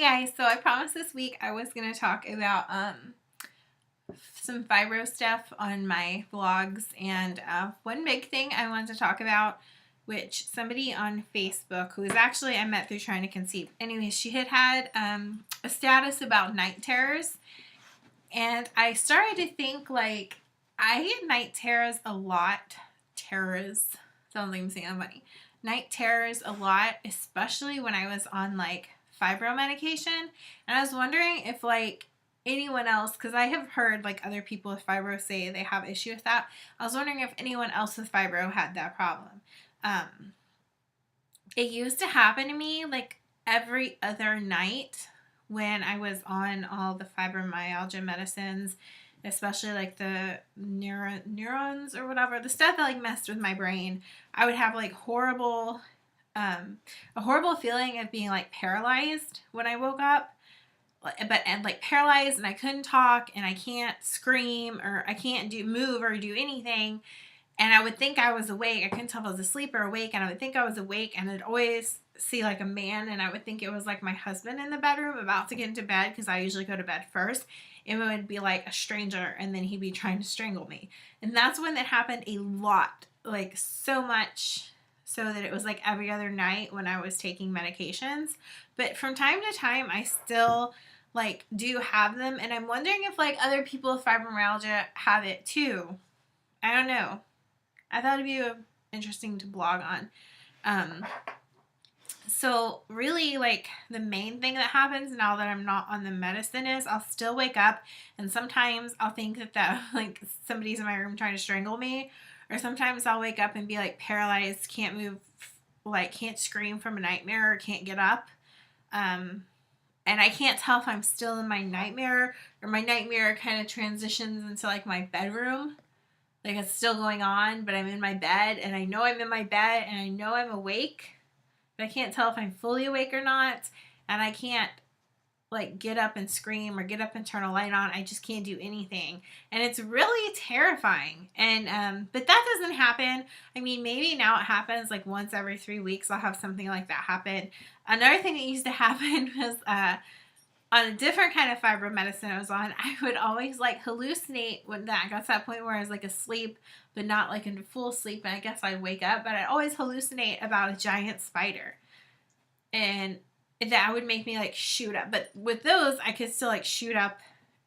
guys, so I promised this week I was going to talk about some fibro stuff on my vlogs, and one big thing I wanted to talk about, which somebody on Facebook, who is actually I met through trying to conceive. Anyways, she had a status about night terrors, and I started to think, like, I get night terrors a lot. Terrors. Sounds like I'm saying I'm funny. Night terrors a lot, especially when I was on, like, fibro medication. And I was wondering if, like, anyone else, because I have heard, like, other people with fibro say they have issue with that. I was wondering if anyone else with fibro had that problem. It used to happen to me, like, every other night when I was on all the fibromyalgia medicines, especially like the neurons or whatever, the stuff that like messed with my brain. I would have like a horrible feeling of being like paralyzed when I woke up, and like paralyzed, and I couldn't talk, and I can't scream, or I can't move or do anything. And I would think I was awake. I couldn't tell if I was asleep or awake, and I would think I was awake, and I'd always see like a man, and I would think it was like my husband in the bedroom about to get into bed, because I usually go to bed first. It would be like a stranger, and then he'd be trying to strangle me. And that's when that happened a lot, like so much so that it was like every other night when I was taking medications. But from time to time, I still like do have them, and I'm wondering if like other people with fibromyalgia have it too. I don't know. I thought it'd be interesting to blog on. So really, like, the main thing that happens now that I'm not on the medicine is I'll still wake up, and sometimes I'll think that like somebody's in my room trying to strangle me, or sometimes I'll wake up and be like paralyzed, can't move, like can't scream from a nightmare, or can't get up. And I can't tell if I'm still in my nightmare, or my nightmare kind of transitions into like my bedroom. Like it's still going on, but I'm in my bed, and I know I'm in my bed, and I know I'm awake. But I can't tell if I'm fully awake or not, and I can't like get up and scream or get up and turn a light on. I just can't do anything, and it's really terrifying. And but that doesn't happen. I mean, maybe now it happens like once every 3 weeks. I'll have something like that happen. Another thing that used to happen was on a different kind of fibro medicine I was on, I would always like hallucinate when that got to that point where I was like asleep, but not like in full sleep. And I guess I'd wake up, but I'd always hallucinate about a giant spider. And that would make me like shoot up. But with those, I could still like shoot up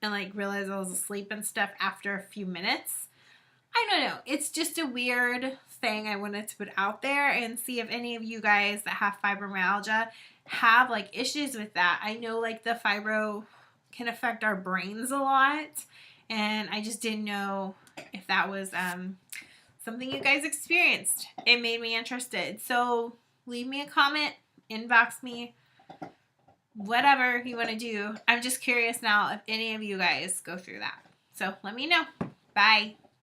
and like realize I was asleep and stuff after a few minutes. I don't know. It's just a weird thing I wanted to put out there and see if any of you guys that have fibromyalgia have like issues with that. I know like the fibro can affect our brains a lot, and I just didn't know if that was something you guys experienced. It made me interested. So leave me a comment, inbox me, whatever you want to do. I'm just curious now if any of you guys go through that. So let me know. Bye.